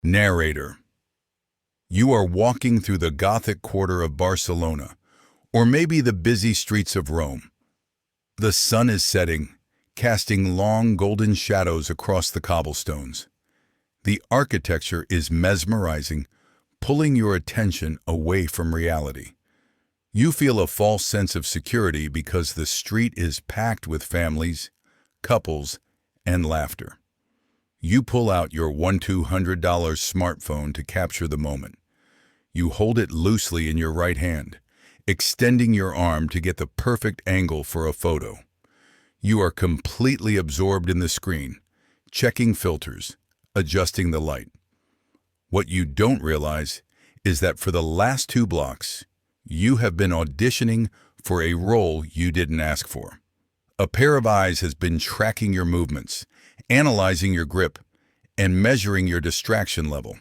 Narrator. You are walking through the Gothic quarter of Barcelona, or maybe the busy streets of Rome. The sun is setting, casting long golden shadows across the cobblestones. The architecture is mesmerizing, pulling your attention away from reality. You feel a false sense of security because the street is packed with families, couples, and laughter. You pull out your $1,200 smartphone to capture the moment. You hold it loosely in your right hand, extending your arm to get the perfect angle for a photo. You are completely absorbed in the screen, checking filters, adjusting the light. What you don't realize is that for the last 2 blocks, you have been auditioning for a role you didn't ask for. A pair of eyes has been tracking your movements, analyzing your grip, and measuring your distraction level.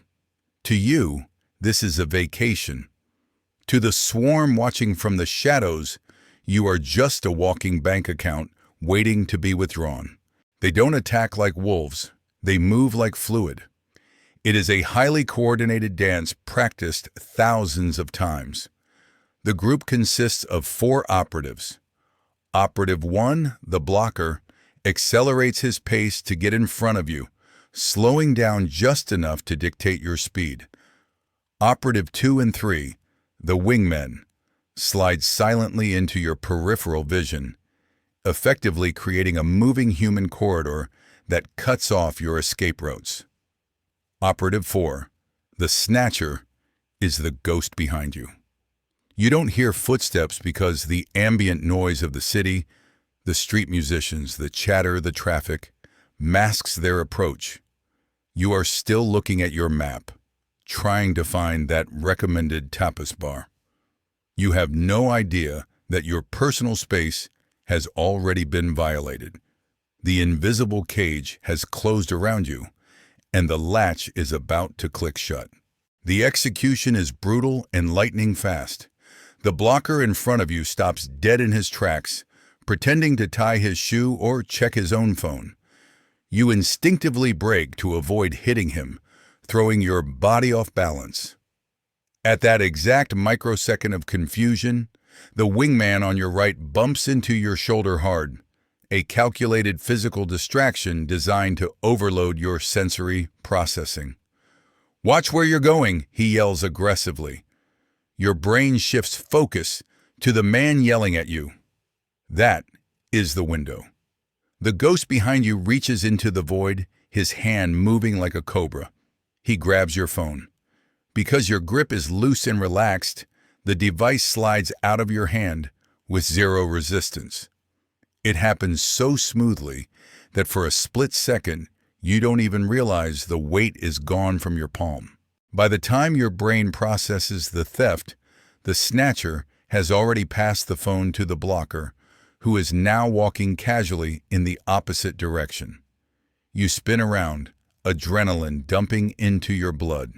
To you, this is a vacation. To the swarm watching from the shadows, you are just a walking bank account waiting to be withdrawn. They don't attack like wolves, they move like fluid. It is a highly coordinated dance practiced thousands of times. The group consists of 4 operatives. Operative 1, the blocker, accelerates his pace to get in front of you, slowing down just enough to dictate your speed. Operative 2 and 3, the wingmen, slide silently into your peripheral vision, effectively creating a moving human corridor that cuts off your escape routes. Operative 4, the snatcher, is the ghost behind you. You don't hear footsteps because the ambient noise of the city, the street musicians, the chatter, the traffic, masks their approach. You are still looking at your map, trying to find that recommended tapas bar. You have no idea that your personal space has already been violated. The invisible cage has closed around you, and the latch is about to click shut. The execution is brutal and lightning fast. The blocker in front of you stops dead in his tracks, pretending to tie his shoe or check his own phone. You instinctively brake to avoid hitting him, throwing your body off balance. At that exact microsecond of confusion, the wingman on your right bumps into your shoulder hard, a calculated physical distraction designed to overload your sensory processing. "Watch where you're going," he yells aggressively. Your brain shifts focus to the man yelling at you. That is the window. The ghost behind you reaches into the void, his hand moving like a cobra. He grabs your phone. Because your grip is loose and relaxed, the device slides out of your hand with zero resistance. It happens so smoothly that for a split second, you don't even realize the weight is gone from your palm. By the time your brain processes the theft, the snatcher has already passed the phone to the blocker, who is now walking casually in the opposite direction. You spin around, adrenaline dumping into your blood.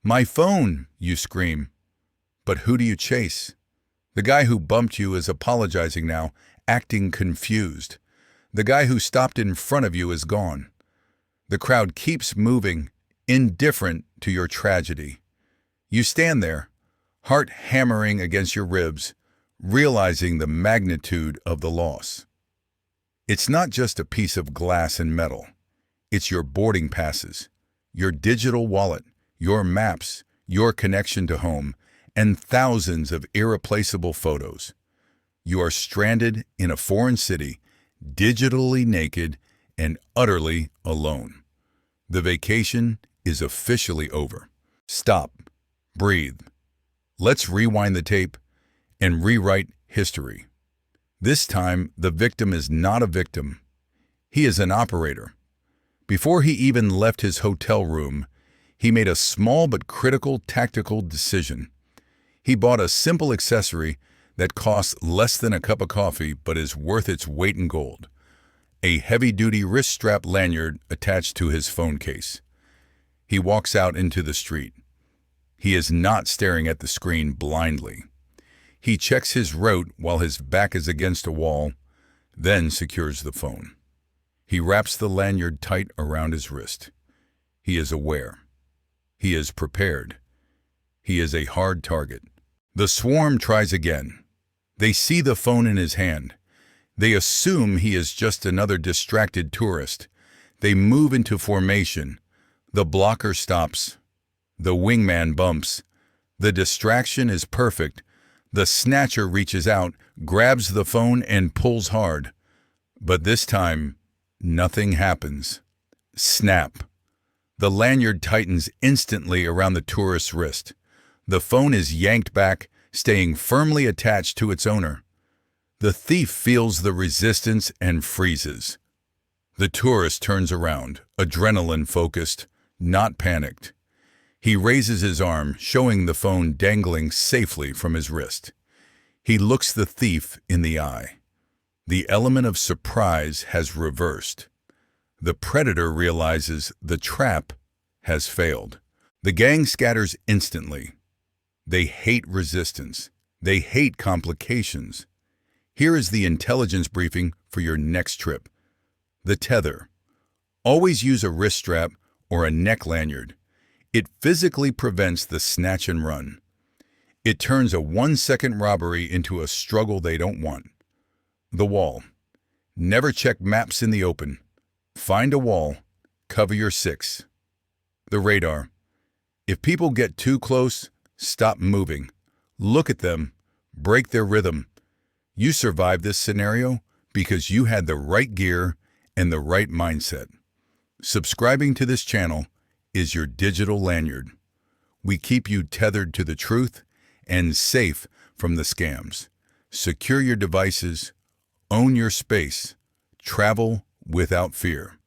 "My phone!" you scream. But who do you chase? The guy who bumped you is apologizing now, acting confused. The guy who stopped in front of you is gone. The crowd keeps moving, indifferent to your tragedy. You stand there, heart hammering against your ribs, realizing the magnitude of the loss. It's not just a piece of glass and metal. It's your boarding passes, your digital wallet, your maps, your connection to home, and thousands of irreplaceable photos. You are stranded in a foreign city, digitally naked and utterly alone. The vacation is officially over. Stop. Breathe. Let's rewind the tape and rewrite history. This time, the victim is not a victim. He is an operator. Before he even left his hotel room, he made a small but critical tactical decision. He bought a simple accessory that costs less than a cup of coffee but is worth its weight in gold. A heavy-duty wrist strap lanyard attached to his phone case. He walks out into the street. He is not staring at the screen blindly. He checks his route while his back is against a wall, then secures the phone. He wraps the lanyard tight around his wrist. He is aware. He is prepared. He is a hard target. The swarm tries again. They see the phone in his hand. They assume he is just another distracted tourist. They move into formation. The blocker stops. The wingman bumps. The distraction is perfect. The snatcher reaches out, grabs the phone, and pulls hard. But this time, nothing happens. Snap. The lanyard tightens instantly around the tourist's wrist. The phone is yanked back, staying firmly attached to its owner. The thief feels the resistance and freezes. The tourist turns around, adrenaline-focused, not panicked. He raises his arm, showing the phone dangling safely from his wrist. He looks the thief in the eye. The element of surprise has reversed. The predator realizes the trap has failed. The gang scatters instantly. They hate resistance. They hate complications. Here is the intelligence briefing for your next trip. The tether. Always use a wrist strap or a neck lanyard. It physically prevents the snatch and run. It turns a 1-second robbery into a struggle they don't want. The wall. Never check maps in the open. Find a wall. Cover your 6. The radar. If people get too close, stop moving. Look at them. Break their rhythm. You survived this scenario because you had the right gear and the right mindset. Subscribing to this channel is your digital lanyard. We keep you tethered to the truth and safe from the scams. Secure your devices, own your space, travel without fear.